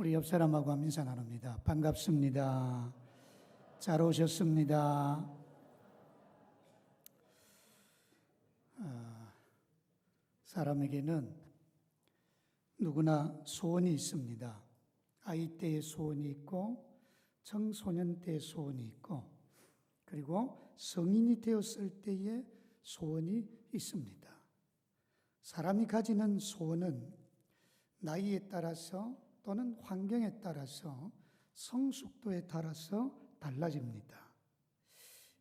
우리 옆 사람하고 인사 나눕니다. 반갑습니다. 잘 오셨습니다. 사람에게는 누구나 소원이 있습니다. 아이 때의 소원이 있고 청소년 때의 소원이 있고 그리고 성인이 되었을 때의 소원이 있습니다. 사람이 가지는 소원은 나이에 따라서 또는 환경에 따라서 성숙도에 따라서 달라집니다.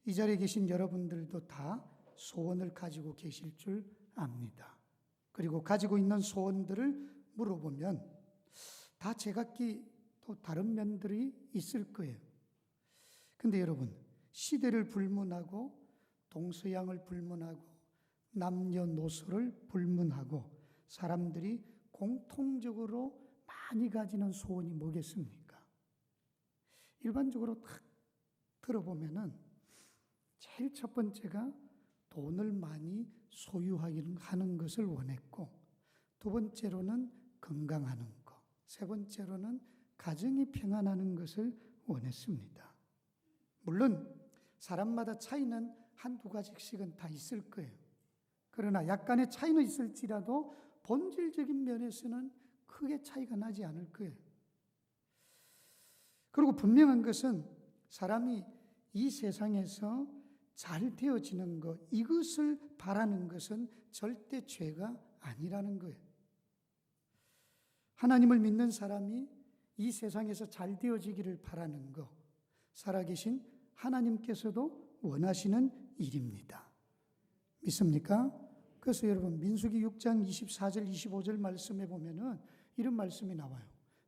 이 자리에 계신 여러분들도 다 소원을 가지고 계실 줄 압니다. 그리고 가지고 있는 소원들을 물어보면 다 제각기 또 다른 면들이 있을 거예요. 근데 여러분, 시대를 불문하고 동서양을 불문하고 남녀노소를 불문하고 사람들이 공통적으로 많이 가지는 소원이 뭐겠습니까? 일반적으로 딱 들어보면은 제일 첫 번째가 돈을 많이 소유하는 것을 원했고, 두 번째로는 건강하는 것, 세 번째로는 가정이 평안하는 것을 원했습니다. 물론 사람마다 차이는 한두 가지씩은 다 있을 거예요. 그러나 약간의 차이는 있을지라도 본질적인 면에서는 크게 차이가 나지 않을 거예요. 그리고 분명한 것은 사람이 이 세상에서 잘 되어지는 것, 이것을 바라는 것은 절대 죄가 아니라는 거예요. 하나님을 믿는 사람이 이 세상에서 잘 되어지기를 바라는 것, 살아계신 하나님께서도 원하시는 일입니다. 믿습니까? 그래서 여러분 민수기 6장 24절 25절 말씀에 보면은 이런 말씀이 나와요.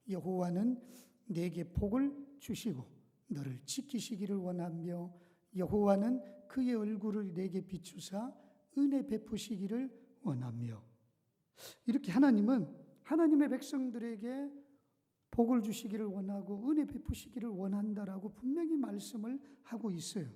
여호와는 내게 복을 주시고 너를 지키시기를 원하며 여호와는 그의 얼굴을 내게 비추사 은혜 베푸시기를 원하며. 이렇게 하나님은 하나님의 백성들에게 복을 주시기를 원하고 은혜 베푸시기를 원한다라고 분명히 말씀을 하고 있어요.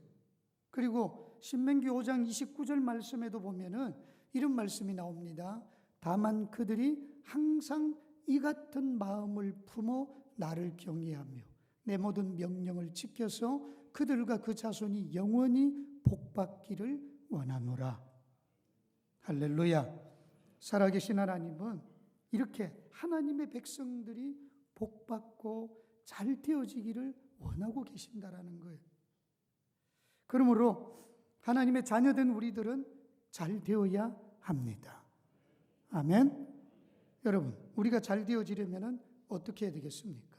그리고 신명기 5장 29절 말씀에도 보면은 이런 말씀이 나옵니다. 다만 그들이 항상 이 같은 마음을 품어 나를 경외하며 내 모든 명령을 지켜서 그들과 그 자손이 영원히 복받기를 원하노라. 할렐루야. 살아계신 하나님은 이렇게 하나님의 백성들이 복받고 잘 되어지기를 원하고 계신다라는 거예요. 그러므로 하나님의 자녀된 우리들은 잘 되어야 합니다. 아멘. 여러분, 우리가 잘 되어지려면 어떻게 해야 되겠습니까?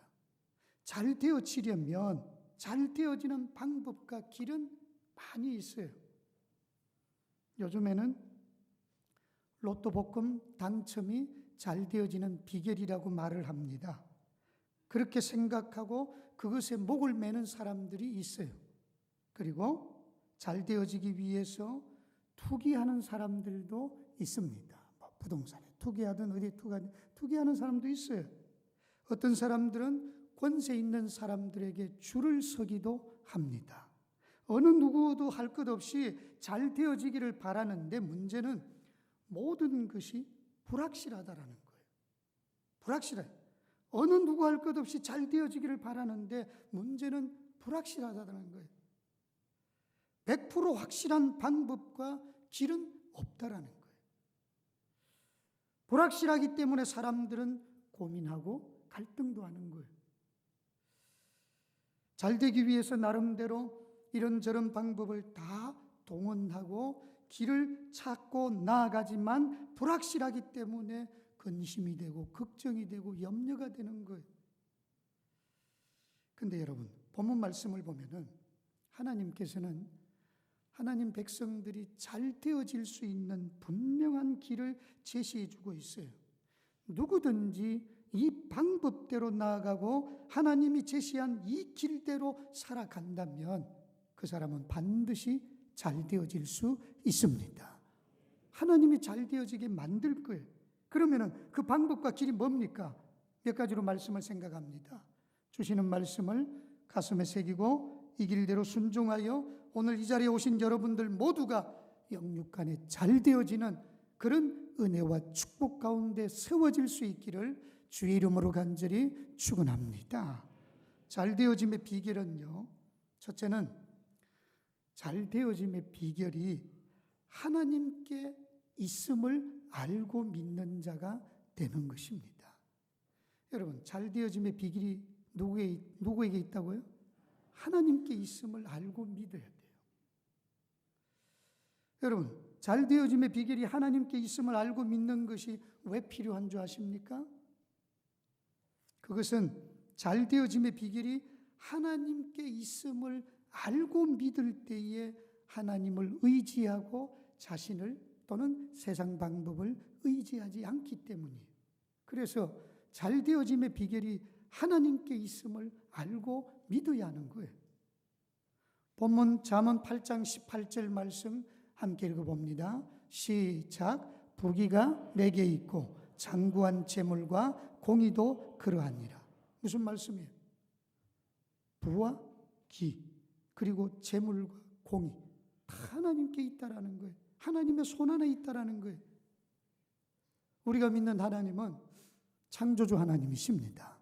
잘 되어지려면 잘 되어지는 방법과 길은 많이 있어요. 요즘에는 로또 복권 당첨이 잘 되어지는 비결이라고 말을 합니다. 그렇게 생각하고 그것에 목을 매는 사람들이 있어요. 그리고 잘 되어지기 위해서 투기하는 사람들도 있습니다. 부동산에 투기하든 어디에 투기하는 사람도 있어요. 어떤 사람들은 권세 있는 사람들에게 줄을 서기도 합니다. 어느 누구도 할 것 없이 잘 되어지기를 바라는데 문제는 모든 것이 불확실하다라는 거예요. 불확실해요. 어느 누구 할 것 없이 잘 되어지기를 바라는데 문제는 불확실하다는 거예요. 100% 확실한 방법과 길은 없다라는 거예요. 불확실하기 때문에 사람들은 고민하고 갈등도 하는 거예요. 잘 되기 위해서 나름대로 이런저런 방법을 다 동원하고 길을 찾고 나아가지만 불확실하기 때문에 근심이 되고 걱정이 되고 염려가 되는 거예요. 근데 여러분, 본문 말씀을 보면은 하나님께서는 하나님 백성들이 잘 되어질 수 있는 분명한 길을 제시해 주고 있어요. 누구든지 이 방법대로 나아가고 하나님이 제시한 이 길대로 살아간다면 그 사람은 반드시 잘 되어질 수 있습니다. 하나님이 잘 되어지게 만들 거예요. 그러면은 그 방법과 길이 뭡니까? 몇 가지로 말씀을 생각합니다. 주시는 말씀을 가슴에 새기고 이 길대로 순종하여 오늘 이 자리에 오신 여러분들 모두가 영육간에 잘 되어지는 그런 은혜와 축복 가운데 세워질 수 있기를 주의 이름으로 간절히 축원합니다. 잘 되어짐의 비결은요, 첫째는 잘 되어짐의 비결이 하나님께 있음을 알고 믿는 자가 되는 것입니다. 여러분, 잘 되어짐의 비결이 누구에게 있다고요? 하나님께 있음을 알고 믿어야 돼요. 여러분, 잘 되어짐의 비결이 하나님께 있음을 알고 믿는 것이 왜 필요한 줄 아십니까? 그것은 잘 되어짐의 비결이 하나님께 있음을 알고 믿을 때에 하나님을 의지하고 자신을 또는 세상 방법을 의지하지 않기 때문이에요. 그래서 잘 되어짐의 비결이 하나님께 있음을 알고 믿어야 하는 거예요. 본문 잠언 8장 18절 말씀 함께 읽어봅니다. 시작. 부귀가 내게 있고 장구한 재물과 공의도 그러하니라. 무슨 말씀이에요? 부와 기 그리고 재물과 공의 다 하나님께 있다라는 거예요. 하나님의 손 안에 있다라는 거예요. 우리가 믿는 하나님은 창조주 하나님이십니다.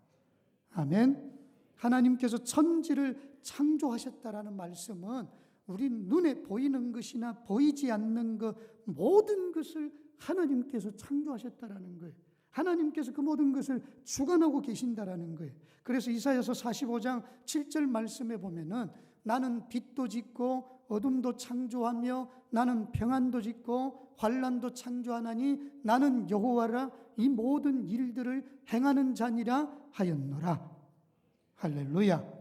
아멘. 하나님께서 천지를 창조하셨다라는 말씀은 우리 눈에 보이는 것이나 보이지 않는 것 모든 것을 하나님께서 창조하셨다라는 거예요. 하나님께서 그 모든 것을 주관하고 계신다라는 거예요. 그래서 이사야서 45장 7절 말씀에 보면은 나는 빛도 짓고 어둠도 창조하며 나는 평안도 짓고 환난도 창조하나니 나는 여호와라 이 모든 일들을 행하는 자니라 하였노라. 할렐루야.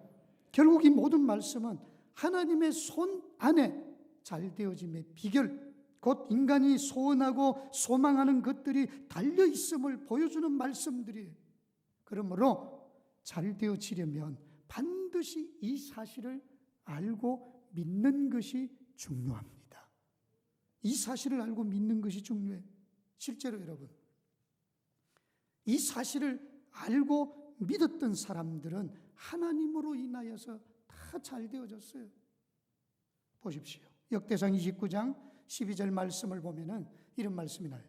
결국 이 모든 말씀은 하나님의 손 안에 잘 되어짐의 비결, 곧 인간이 소원하고 소망하는 것들이 달려 있음을 보여주는 말씀들이에요. 그러므로 잘 되어지려면 반드시 이 사실을 알고 믿는 것이 중요합니다. 이 사실을 알고 믿는 것이 중요해요. 실제로 여러분, 이 사실을 알고 믿었던 사람들은 하나님으로 인하여서 다 잘 되어졌어요. 보십시오. 역대상 29장 12절 말씀을 보면은 이런 말씀이 나요.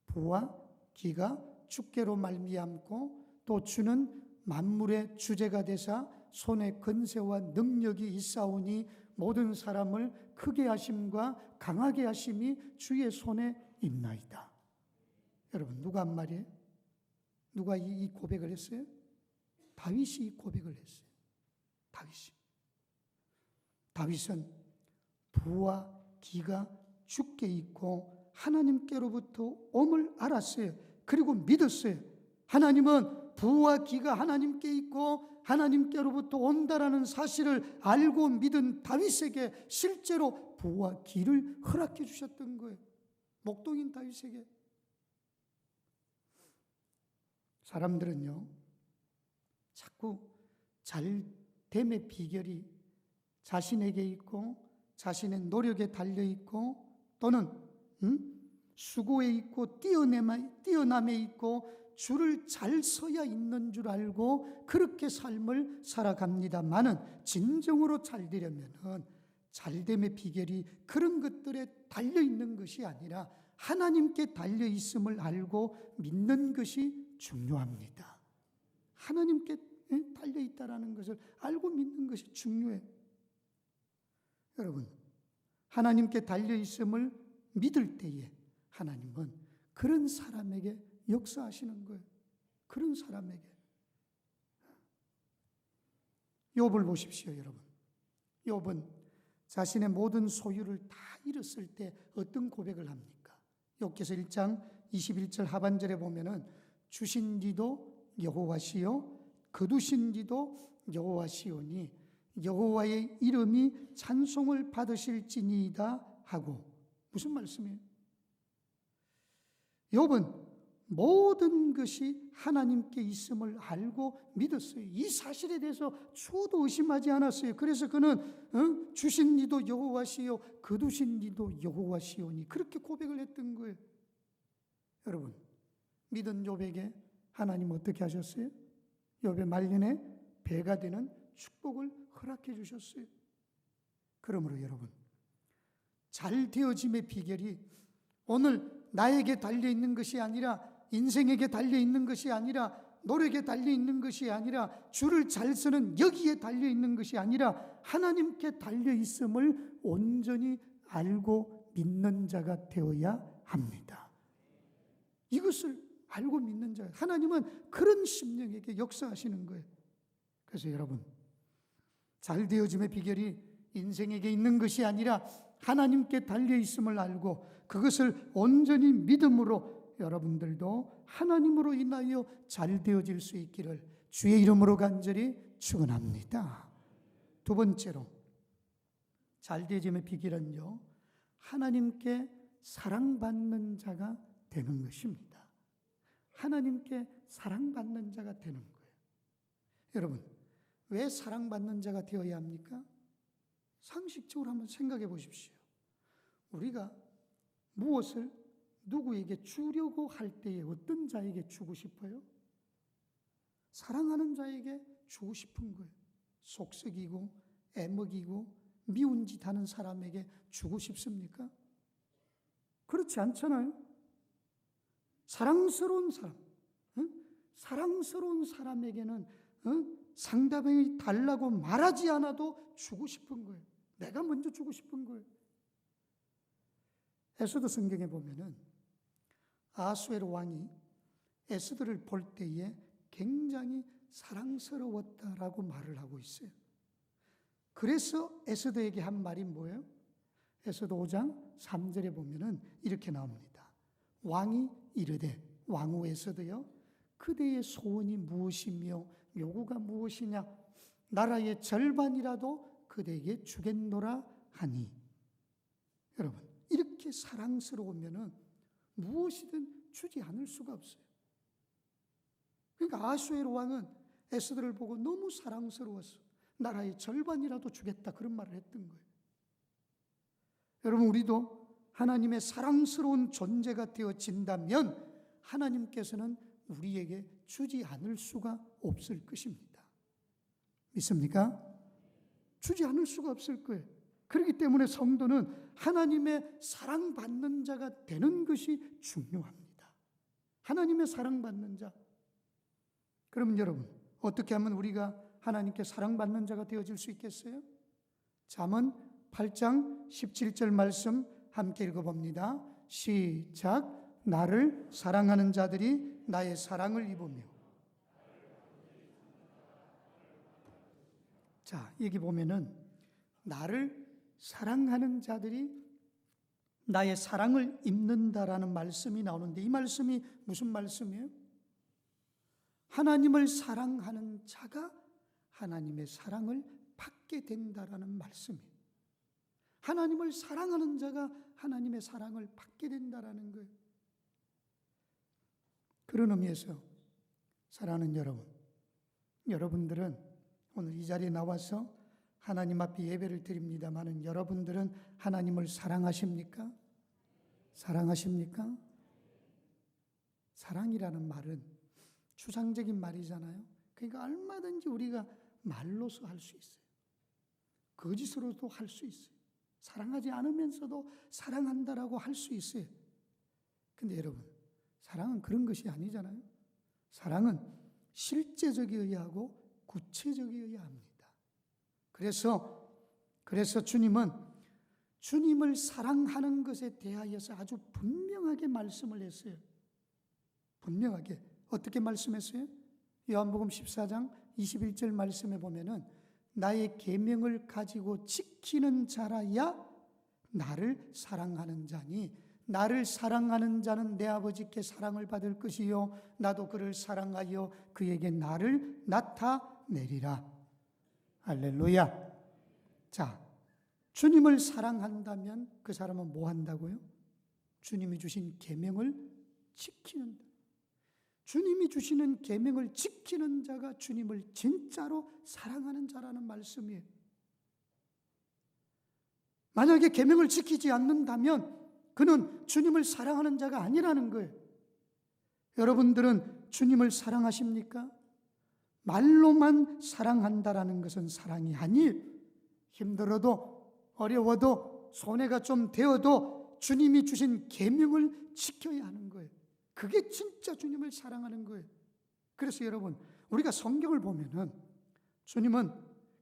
부와 기가 주께로 말미암고 또 주는 만물의 주제가 되사 손에 근세와 능력이 있사오니 모든 사람을 크게 하심과 강하게 하심이 주의 손에 있나이다. 여러분, 누가 한 말이에요? 누가 이 고백을 했어요? 다윗이 이 고백을 했어요. 다윗은 부와 기가 주께 있고 하나님께로부터 옴을 알았어요. 그리고 믿었어요. 하나님은 부와 기가 하나님께 있고 하나님께로부터 온다라는 사실을 알고 믿은 다윗에게 실제로 부와 기를 허락해 주셨던 거예요. 목동인 다윗에게. 사람들은요, 자꾸 잘됨의 비결이 자신에게 있고 자신의 노력에 달려 있고 또는 수고에 있고 뛰어남에 있고 줄을 잘 서야 있는 줄 알고 그렇게 삶을 살아갑니다마는 진정으로 잘 되려면은 잘됨의 비결이 그런 것들에 달려 있는 것이 아니라 하나님께 달려 있음을 알고 믿는 것이 중요합니다. 하나님께 달려 있다라는 것을 알고 믿는 것이 중요해요. 여러분, 하나님께 달려 있음을 믿을 때에 하나님은 그런 사람에게 역사하시는 거예요. 그런 사람에게. 욥을 보십시오, 여러분. 욥은 자신의 모든 소유를 다 잃었을 때 어떤 고백을 합니까? 욥기서 1장 21절 하반절에 보면은 주신 이도 여호와시요 거두신 이도 여호와시오니 여호와의 이름이 찬송을 받으실지니이다 하고. 무슨 말씀이에요? 욥은 모든 것이 하나님께 있음을 알고 믿었어요. 이 사실에 대해서 추호도 의심하지 않았어요. 그래서 그는 주신 이도 여호와시요 거두신 이도 여호와시오니 그렇게 고백을 했던 거예요. 여러분, 믿은 욥에게 하나님 어떻게 하셨어요? 욥의 말년에 배가 되는 축복을 허락해 주셨어요. 그러므로 여러분, 잘 되어짐의 비결이 오늘 나에게 달려 있는 것이 아니라, 인생에게 달려 있는 것이 아니라, 노력에 달려 있는 것이 아니라, 줄을 잘 서는 여기에 달려 있는 것이 아니라 하나님께 달려 있음을 온전히 알고 믿는 자가 되어야 합니다. 이것을 알고 믿는 자, 하나님은 그런 심령에게 역사하시는 거예요. 그래서 여러분, 잘 되어짐의 비결이 인생에게 있는 것이 아니라 하나님께 달려 있음을 알고 그것을 온전히 믿음으로 여러분들도 하나님으로 인하여 잘 되어질 수 있기를 주의 이름으로 간절히 축원합니다. 두 번째로, 잘 되어짐의 비결은요, 하나님께 사랑받는 자가 되는 것입니다. 하나님께 사랑받는 자가 되는 거예요. 여러분, 왜 사랑받는 자가 되어야 합니까? 상식적으로 한번 생각해 보십시오. 우리가 무엇을 누구에게 주려고 할 때에 어떤 자에게 주고 싶어요? 사랑하는 자에게 주고 싶은 거예요. 속썩이고 애먹이고 미운 짓 하는 사람에게 주고 싶습니까? 그렇지 않잖아요. 사랑스러운 사람, 사랑스러운 사람에게는 상대방이 달라고 말하지 않아도 주고 싶은 거예요. 내가 먼저 주고 싶은 거예요. 에스더 성경에 보면은 아수에로 왕이 에스더를 볼 때에 굉장히 사랑스러웠다라고 말을 하고 있어요. 그래서 에스더에게 한 말이 뭐예요? 에스더 5장 3절에 보면은 이렇게 나옵니다. 왕이 이르되, 왕후 에스더여, 그대의 소원이 무엇이며 요구가 무엇이냐? 나라의 절반이라도 그대에게 주겠노라 하니. 여러분, 이렇게 사랑스러우면은 무엇이든 주지 않을 수가 없어요. 그러니까 아수에로 왕은 에스더를 보고 너무 사랑스러웠어. 나라의 절반이라도 주겠다, 그런 말을 했던 거예요. 여러분, 우리도 하나님의 사랑스러운 존재가 되어진다면 하나님께서는 우리에게 주지 않을 수가 없을 것입니다. 믿습니까? 주지 않을 수가 없을 거예요. 그렇기 때문에 성도는 하나님의 사랑받는 자가 되는 것이 중요합니다. 하나님의 사랑받는 자. 그러면 여러분, 어떻게 하면 우리가 하나님께 사랑받는 자가 되어질 수 있겠어요? 잠언 8장 17절 말씀 함께 읽어봅니다. 시작. 나를 사랑하는 자들이 나의 사랑을 입으며. 자, 여기 보면은 나를 사랑하는 자들이 나의 사랑을 입는다라는 말씀이 나오는데, 이 말씀이 무슨 말씀이에요? 하나님을 사랑하는 자가 하나님의 사랑을 받게 된다라는 말씀이에요. 하나님을 사랑하는 자가 하나님의 사랑을 받게 된다라는 거예요. 그런 의미에서 사랑하는 여러분, 여러분들은 오늘 이 자리에 나와서 하나님 앞에 예배를 드립니다마는 여러분들은 하나님을 사랑하십니까? 사랑하십니까? 사랑이라는 말은 추상적인 말이잖아요. 그러니까 얼마든지 우리가 말로서 할 수 있어요. 거짓으로도 할 수 있어요. 사랑하지 않으면서도 사랑한다라고 할 수 있어요. 근데 여러분, 사랑은 그런 것이 아니잖아요. 사랑은 실제적이어야 하고 구체적이어야 합니다. 그래서 주님은 주님을 사랑하는 것에 대하여서 아주 분명하게 말씀을 했어요. 분명하게. 어떻게 말씀했어요? 요한복음 14장 21절 말씀에 보면은 나의 계명을 가지고 지키는 자라야 나를 사랑하는 자니, 나를 사랑하는 자는 내 아버지께 사랑을 받을 것이요 나도 그를 사랑하여 그에게 나를 나타내리라. 할렐루야. 자, 주님을 사랑한다면 그 사람은 뭐 한다고요? 주님이 주신 계명을 지키는, 주님이 주시는 계명을 지키는 자가 주님을 진짜로 사랑하는 자라는 말씀이에요. 만약에 계명을 지키지 않는다면 그는 주님을 사랑하는 자가 아니라는 거예요. 여러분들은 주님을 사랑하십니까? 말로만 사랑한다라는 것은 사랑이 아니에요. 힘들어도 어려워도 손해가 좀 되어도 주님이 주신 계명을 지켜야 하는 거예요. 그게 진짜 주님을 사랑하는 거예요. 그래서 여러분, 우리가 성경을 보면은 주님은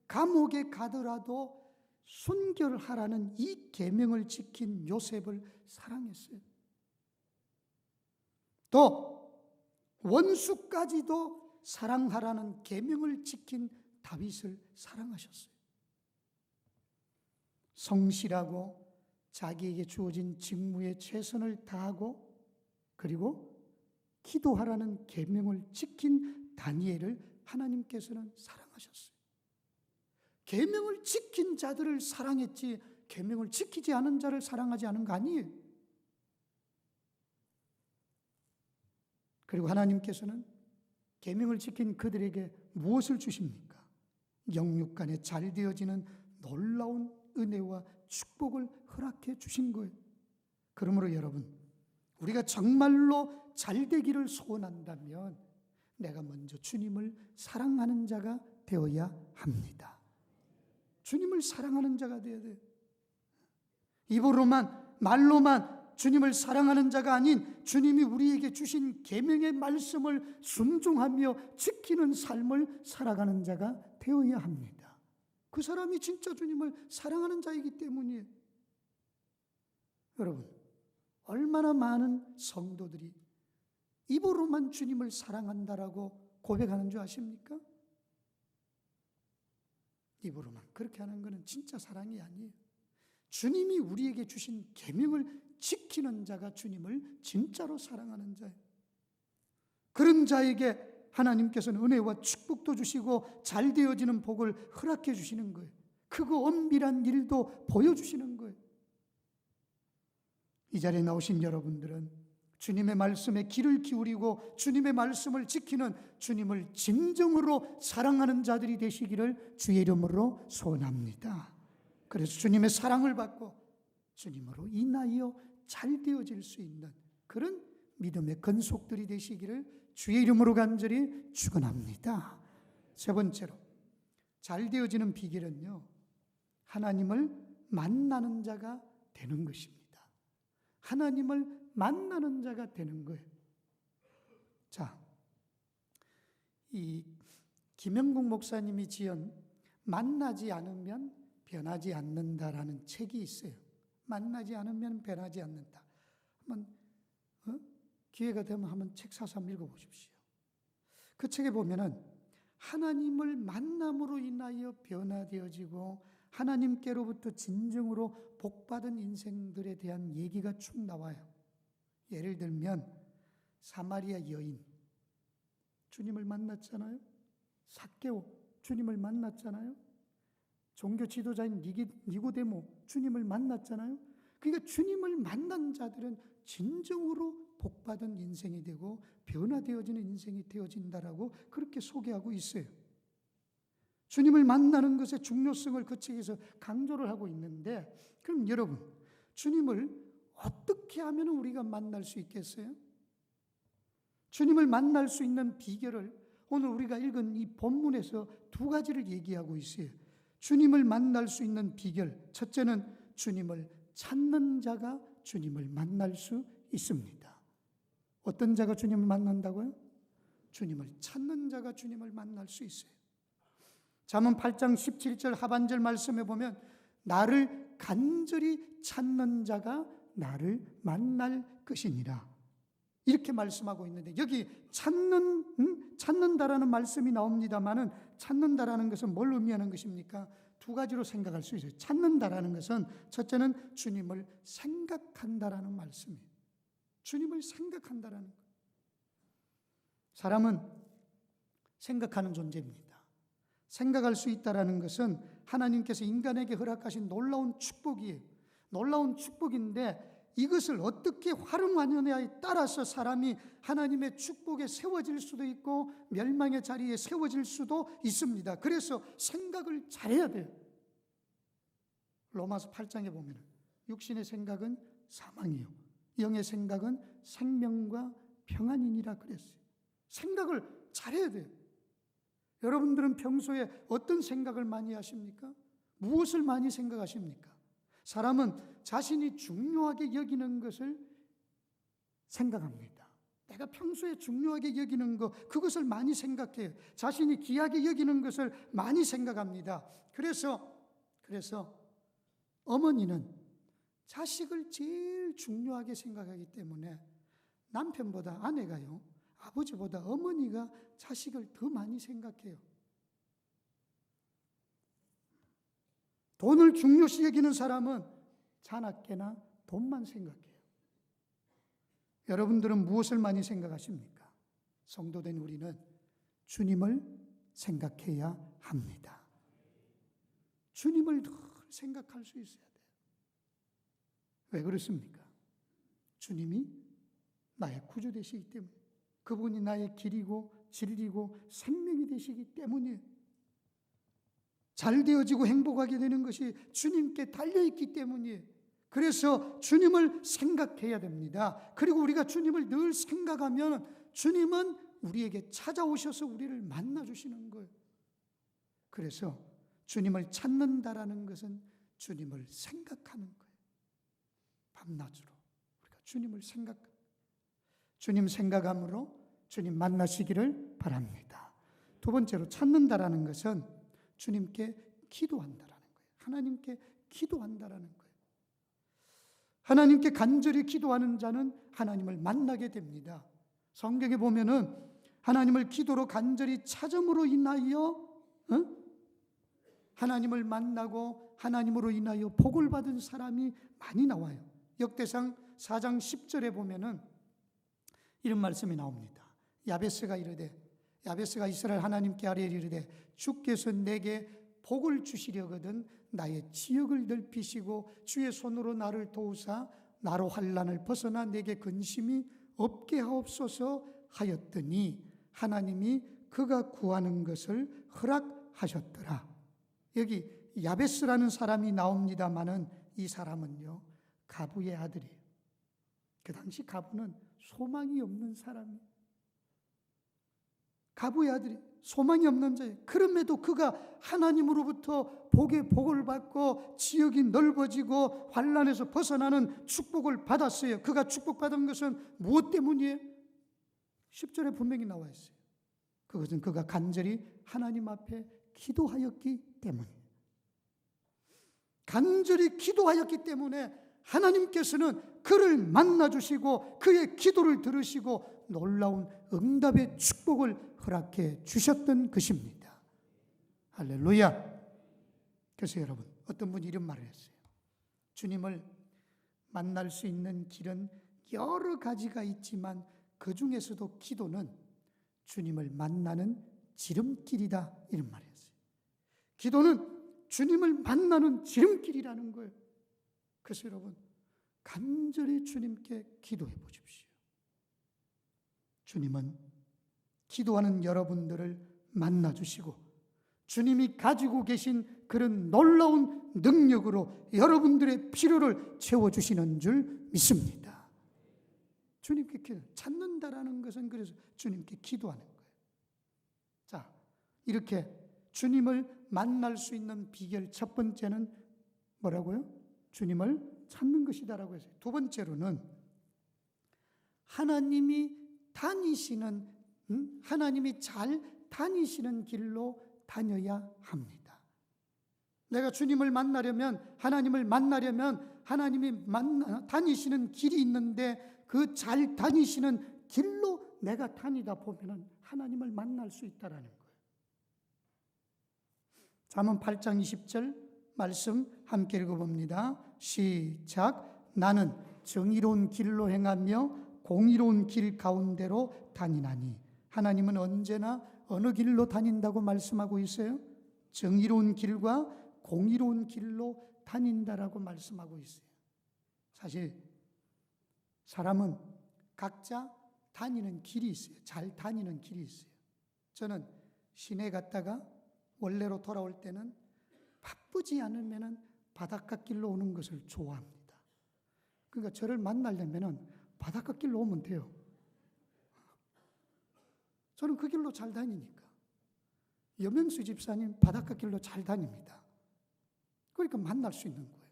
감옥에 가더라도 순결하라는 이 계명을 지킨 요셉을 사랑했어요. 또 원수까지도 사랑하라는 계명을 지킨 다윗을 사랑하셨어요. 성실하고 자기에게 주어진 직무에 최선을 다하고 그리고 기도하라는 계명을 지킨 다니엘을 하나님께서는 사랑하셨어요. 계명을 지킨 자들을 사랑했지 계명을 지키지 않은 자를 사랑하지 않은 거 아니에요. 그리고 하나님께서는 계명을 지킨 그들에게 무엇을 주십니까? 영육간에 잘 되어지는 놀라운 은혜와 축복을 허락해 주신 거예요. 그러므로 여러분, 우리가 정말로 잘 되기를 소원한다면 내가 먼저 주님을 사랑하는 자가 되어야 합니다. 주님을 사랑하는 자가 되어야 돼요. 입으로만 말로만 주님을 사랑하는 자가 아닌 주님이 우리에게 주신 계명의 말씀을 순종하며 지키는 삶을 살아가는 자가 되어야 합니다. 그 사람이 진짜 주님을 사랑하는 자이기 때문이에요. 여러분, 얼마나 많은 성도들이 입으로만 주님을 사랑한다라고 고백하는 줄 아십니까? 입으로만 그렇게 하는 것은 진짜 사랑이 아니에요. 주님이 우리에게 주신 계명을 지키는 자가 주님을 진짜로 사랑하는 자예요. 그런 자에게 하나님께서는 은혜와 축복도 주시고 잘 되어지는 복을 허락해 주시는 거예요. 크고 엄밀한 일도 보여주시는 거예요. 이 자리에 나오신 여러분들은 주님의 말씀에 귀를 기울이고 주님의 말씀을 지키는 주님을 진정으로 사랑하는 자들이 되시기를 주의 이름으로 소원합니다. 그래서 주님의 사랑을 받고 주님으로 인하여 잘 되어질 수 있는 그런 믿음의 근속들이 되시기를 주의 이름으로 간절히 축원합니다. 세 번째로 잘 되어지는 비결은요, 하나님을 만나는 자가 되는 것입니다. 하나님을 만나는 자가 되는 거예요. 자, 이 김영국 목사님이 지은 만나지 않으면 변하지 않는다라는 책이 있어요. 만나지 않으면 변하지 않는다. 한번 기회가 되면 한번 책 사서 한번 읽어보십시오. 그 책에 보면은 하나님을 만남으로 인하여 변화되어지고 하나님께로부터 진정으로 복받은 인생들에 대한 얘기가 쭉 나와요. 예를 들면 사마리아 여인, 주님을 만났잖아요. 삭개오, 주님을 만났잖아요. 종교 지도자인 니고데모, 주님을 만났잖아요. 그러니까 주님을 만난 자들은 진정으로 복받은 인생이 되고 변화되어지는 인생이 되어진다라고 그렇게 소개하고 있어요. 주님을 만나는 것의 중요성을 그 책에서 강조를 하고 있는데, 그럼 여러분, 주님을 어떻게 하면 우리가 만날 수 있겠어요? 주님을 만날 수 있는 비결을 오늘 우리가 읽은 이 본문에서 두 가지를 얘기하고 있어요. 주님을 만날 수 있는 비결, 첫째는 주님을 찾는 자가 주님을 만날 수 있습니다. 어떤 자가 주님을 만난다고요? 주님을 찾는 자가 주님을 만날 수 있어요. 잠언 8장 17절 하반절 말씀에 보면 나를 간절히 찾는 자가 나를 만날 것이니라, 이렇게 말씀하고 있는데, 여기 찾는다라는 말씀이 나옵니다만은 찾는다라는 것은 뭘 의미하는 것입니까? 두 가지로 생각할 수 있어요. 찾는다라는 것은 첫째는 주님을 생각한다라는 말씀이에요. 주님을 생각한다라는 것. 사람은 생각하는 존재입니다. 생각할 수 있다라는 것은 하나님께서 인간에게 허락하신 놀라운 축복이에요. 놀라운 축복인데 이것을 어떻게 활용하느냐에 따라서 사람이 하나님의 축복에 세워질 수도 있고 멸망의 자리에 세워질 수도 있습니다. 그래서 생각을 잘해야 돼요. 로마서 8장에 보면 육신의 생각은 사망이요 영의 생각은 생명과 평안이니라 그랬어요. 생각을 잘해야 돼요. 여러분들은 평소에 어떤 생각을 많이 하십니까? 무엇을 많이 생각하십니까? 사람은 자신이 중요하게 여기는 것을 생각합니다. 내가 평소에 중요하게 여기는 것, 그것을 많이 생각해요. 자신이 귀하게 여기는 것을 많이 생각합니다. 그래서 어머니는 자식을 제일 중요하게 생각하기 때문에 남편보다 아내가요, 아버지보다 어머니가 자식을 더 많이 생각해요. 돈을 중요시 여기는 사람은 자나깨나 돈만 생각해요. 여러분들은 무엇을 많이 생각하십니까? 성도된 우리는 주님을 생각해야 합니다. 주님을 늘 생각할 수 있어야 돼요. 왜 그렇습니까? 주님이 나의 구주 되시기 때문에, 그분이 나의 길이고 진리고 생명이 되시기 때문에, 잘 되어지고 행복하게 되는 것이 주님께 달려있기 때문이에요. 그래서 주님을 생각해야 됩니다. 그리고 우리가 주님을 늘 생각하면 주님은 우리에게 찾아오셔서 우리를 만나주시는 거예요. 그래서 주님을 찾는다라는 것은 주님을 생각하는 거예요. 밤낮으로 우리가 주님 생각함으로 주님 만나시기를 바랍니다. 두 번째로, 찾는다라는 것은 주님께 기도한다라는 거예요. 하나님께 기도한다라는 거예요. 하나님께 간절히 기도하는 자는 하나님을 만나게 됩니다. 성경에 보면은 하나님을 기도로 간절히 찾음으로 인하여 하나님을 만나고 하나님으로 인하여 복을 받은 사람이 많이 나와요. 역대상 4장 10절에 보면은 이런 말씀이 나옵니다. 야베스가 이스라엘 하나님께 아뢰 이르되 주께서 내게 복을 주시려거든 나의 지역을 넓히시고 주의 손으로 나를 도우사 나로 환난을 벗어나 내게 근심이 없게 하옵소서 하였더니 하나님이 그가 구하는 것을 허락하셨더라. 여기 야베스라는 사람이 나옵니다마는 이 사람은요, 가부의 아들이에요. 그 당시 가부는 소망이 없는 사람이에요. 가부의 아들이 소망이 없는 자예요. 그럼에도 그가 하나님으로부터 복을 받고 지역이 넓어지고 환난에서 벗어나는 축복을 받았어요. 그가 축복받은 것은 무엇 때문이에요? 10절에 분명히 나와 있어요. 그것은 그가 간절히 하나님 앞에 기도하였기 때문이에요. 간절히 기도하였기 때문에 하나님께서는 그를 만나주시고 그의 기도를 들으시고 놀라운 응답의 축복을 허락해 주셨던 것입니다. 할렐루야. 그래서 여러분, 어떤 분이 이런 말을 했어요. 주님을 만날 수 있는 길은 여러 가지가 있지만 그 중에서도 기도는 주님을 만나는 지름길이다, 이런 말을 했어요. 기도는 주님을 만나는 지름길이라는 거예요. 그래서 여러분, 간절히 주님께 기도해 보십시오. 주님은 기도하는 여러분들을 만나주시고 주님이 가지고 계신 그런 놀라운 능력으로 여러분들의 필요를 채워주시는 줄 믿습니다. 주님께 찾는다라는 것은 그래서 주님께 기도하는 거예요. 자, 이렇게 주님을 만날 수 있는 비결, 첫 번째는 뭐라고요? 주님을 찾는 것이다라고 했어요. 두 번째로는 하나님이 잘 다니시는 길로 다녀야 합니다. 내가 주님을 만나려면, 하나님을 만나려면 하나님이 다니시는 길이 있는데 그 잘 다니시는 길로 내가 다니다 보면 하나님을 만날 수 있다라는 거예요. 잠언 8장 20절 말씀 함께 읽어봅니다. 시작. 나는 정의로운 길로 행하며 공의로운 길 가운데로 다니나니. 하나님은 언제나 어느 길로 다닌다고 말씀하고 있어요? 정의로운 길과 공의로운 길로 다닌다라고 말씀하고 있어요. 사실 사람은 각자 다니는 길이 있어요. 잘 다니는 길이 있어요. 저는 시내 갔다가 원래로 돌아올 때는 바쁘지 않으면 바닷가 길로 오는 것을 좋아합니다. 그러니까 저를 만나려면 바닷가 길로 오면 돼요. 저는 그 길로 잘 다니니까. 여명수 집사님 바닷가 길로 잘 다닙니다. 그러니까 만날 수 있는 거예요.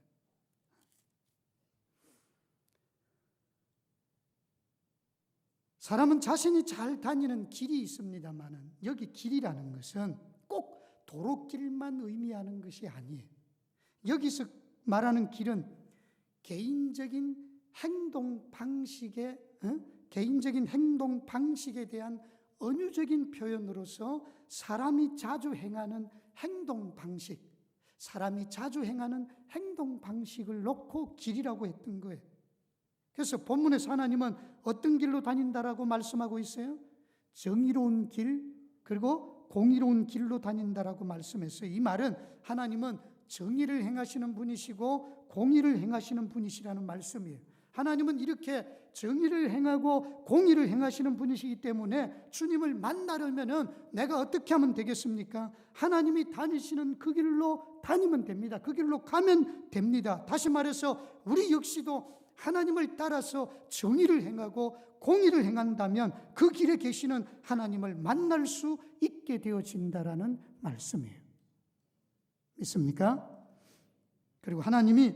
사람은 자신이 잘 다니는 길이 있습니다만은 여기 길이라는 것은 꼭 도로길만 의미하는 것이 아니에요. 여기서 말하는 길은 개인적인 행동 방식에 대한 은유적인 표현으로서 사람이 자주 행하는 행동 방식을 놓고 길이라고 했던 거예요. 그래서 본문에서 하나님은 어떤 길로 다닌다라고 말씀하고 있어요? 정의로운 길, 그리고 공의로운 길로 다닌다라고 말씀했어요. 이 말은 하나님은 정의를 행하시는 분이시고 공의를 행하시는 분이시라는 말씀이에요. 하나님은 이렇게 정의를 행하고 공의를 행하시는 분이시기 때문에 주님을 만나려면은 내가 어떻게 하면 되겠습니까? 하나님이 다니시는 그 길로 다니면 됩니다. 그 길로 가면 됩니다. 다시 말해서 우리 역시도 하나님을 따라서 정의를 행하고 공의를 행한다면 그 길에 계시는 하나님을 만날 수 있게 되어진다라는 말씀이에요. 믿습니까? 그리고 하나님이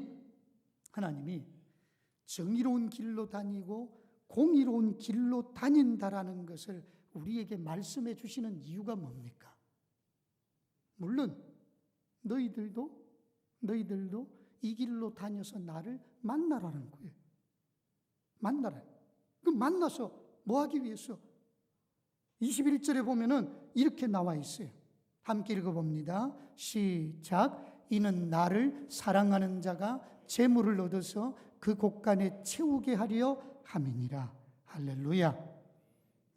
정의로운 길로 다니고 공의로운 길로 다닌다라는 것을 우리에게 말씀해 주시는 이유가 뭡니까? 물론 너희들도 이 길로 다녀서 나를 만나라는 거예요. 만나라. 그럼 만나서 뭐 하기 위해서? 21절에 보면은 이렇게 나와 있어요. 함께 읽어봅니다. 시작. 이는 나를 사랑하는 자가 재물을 얻어서 그 곳간에 채우게 하려 함이니라. 할렐루야.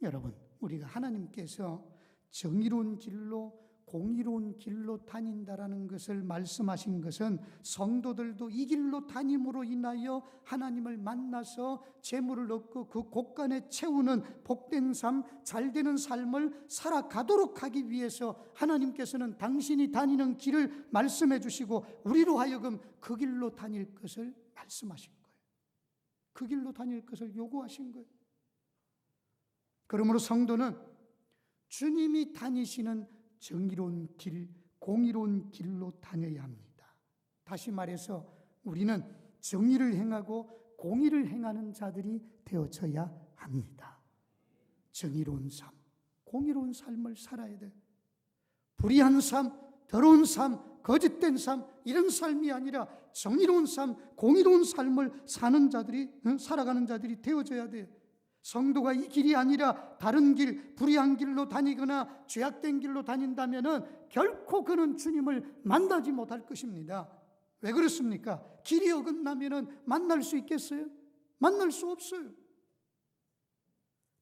여러분, 우리가 하나님께서 정의로운 길로 공의로운 길로 다닌다라는 것을 말씀하신 것은 성도들도 이 길로 다님으로 인하여 하나님을 만나서 재물을 얻고 그 곳간에 채우는 복된 삶, 잘되는 삶을 살아가도록 하기 위해서 하나님께서는 당신이 다니는 길을 말씀해 주시고 우리로 하여금 그 길로 다닐 것을 말씀하신 거예요. 그 길로 다닐 것을 요구하신 거예요. 그러므로 성도는 주님이 다니시는 정의로운 길, 공의로운 길로 다녀야 합니다. 다시 말해서 우리는 정의를 행하고 공의를 행하는 자들이 되어져야 합니다. 정의로운 삶, 공의로운 삶을 살아야 돼요. 불의한 삶, 더러운 삶, 거짓된 삶, 이런 삶이 아니라 정의로운 삶, 공의로운 삶을 살아가는 자들이 되어져야 돼요. 성도가 이 길이 아니라 다른 길, 불의한 길로 다니거나 죄악된 길로 다닌다면은 결코 그는 주님을 만나지 못할 것입니다. 왜 그렇습니까? 길이 어긋나면은 만날 수 있겠어요? 만날 수 없어요.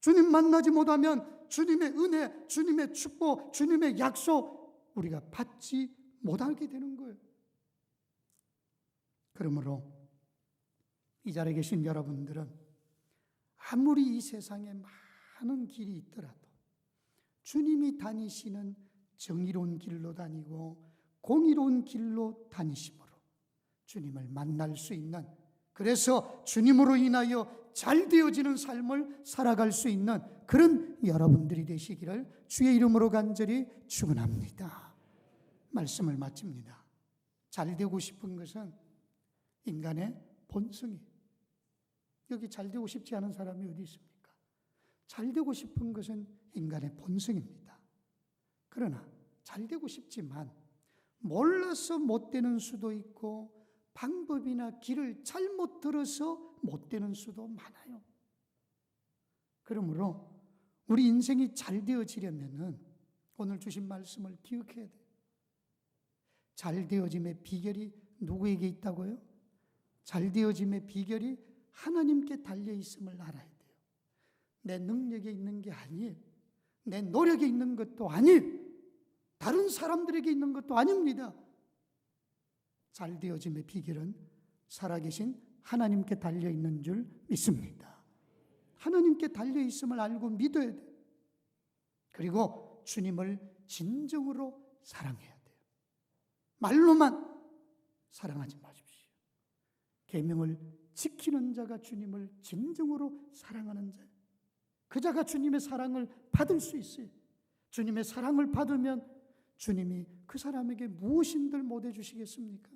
주님 만나지 못하면 주님의 은혜, 주님의 축복, 주님의 약속 우리가 받지 못하게 되는 거예요. 그러므로 이 자리에 계신 여러분들은 아무리 이 세상에 많은 길이 있더라도 주님이 다니시는 정의로운 길로 다니고 공의로운 길로 다니심으로 주님을 만날 수 있는, 그래서 주님으로 인하여 잘 되어지는 삶을 살아갈 수 있는 그런 여러분들이 되시기를 주의 이름으로 간절히 축원합니다. 말씀을 마칩니다. 잘 되고 싶은 것은 인간의 본성이에요. 여기 잘 되고 싶지 않은 사람이 어디 있습니까? 잘 되고 싶은 것은 인간의 본성입니다. 그러나 잘 되고 싶지만 몰라서 못 되는 수도 있고 방법이나 길을 잘못 들어서 못 되는 수도 많아요. 그러므로 우리 인생이 잘 되어지려면은 오늘 주신 말씀을 기억해야 돼요. 잘 되어짐의 비결이 누구에게 있다고요? 잘 되어짐의 비결이 하나님께 달려있음을 알아야 돼요. 내 능력에 있는 게 아니에요. 내 노력에 있는 것도 아니에요. 다른 사람들에게 있는 것도 아닙니다. 잘 되어짐의 비결은 살아계신 하나님께 달려있는 줄 믿습니다. 하나님께 달려있음을 알고 믿어야 돼요. 그리고 주님을 진정으로 사랑해야 돼요. 말로만 사랑하지 마십시오. 계명을 지키는 자가 주님을 진정으로 사랑하는 자예요. 그 자가 주님의 사랑을 받을 수 있어요. 주님의 사랑을 받으면 주님이 그 사람에게 무엇인들 못해 주시겠습니까?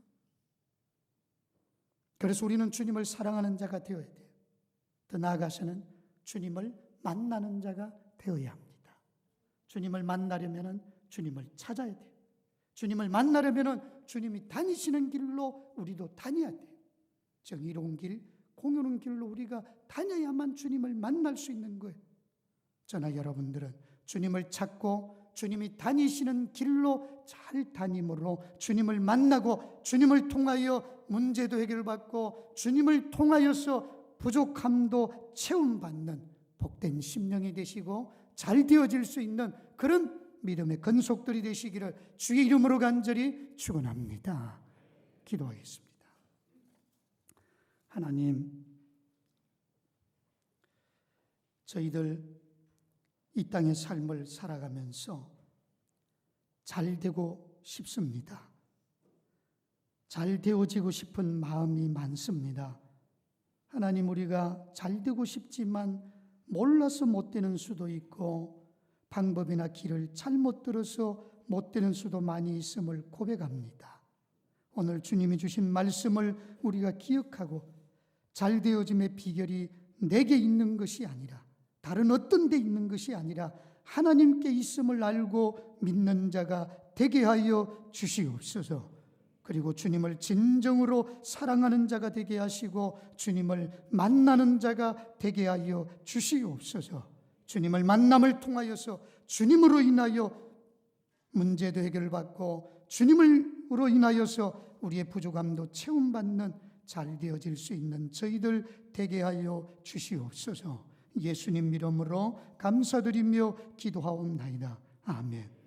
그래서 우리는 주님을 사랑하는 자가 되어야 돼요. 더 나아가서는 주님을 만나는 자가 되어야 합니다. 주님을 만나려면 주님을 찾아야 돼요. 주님을 만나려면 주님이 다니시는 길로 우리도 다녀야 돼요. 정의로운 길, 공의로운 길로 우리가 다녀야만 주님을 만날 수 있는 거예요. 저나 여러분들은 주님을 찾고 주님이 다니시는 길로 잘 다님으로 주님을 만나고 주님을 통하여 문제도 해결받고 주님을 통하여서 부족함도 채움받는 복된 심령이 되시고 잘 되어질 수 있는 그런 믿음의 근속들이 되시기를 주의 이름으로 간절히 축원합니다. 기도하겠습니다. 하나님, 저희들 이 땅의 삶을 살아가면서 잘 되고 싶습니다. 잘 되어지고 싶은 마음이 많습니다. 하나님, 우리가 잘 되고 싶지만 몰라서 못 되는 수도 있고 방법이나 길을 잘못 들어서 못 되는 수도 많이 있음을 고백합니다. 오늘 주님이 주신 말씀을 우리가 기억하고 잘 되어짐의 비결이 내게 있는 것이 아니라 다른 어떤 데 있는 것이 아니라 하나님께 있음을 알고 믿는 자가 되게 하여 주시옵소서. 그리고 주님을 진정으로 사랑하는 자가 되게 하시고 주님을 만나는 자가 되게 하여 주시옵소서. 주님을 만남을 통하여서 주님으로 인하여 문제도 해결받고 주님으로 인하여서 우리의 부족함도 채움받는 잘 되어질 수 있는 저희들 되게 하여 주시옵소서. 예수님 이름으로 감사드리며 기도하옵나이다. 아멘.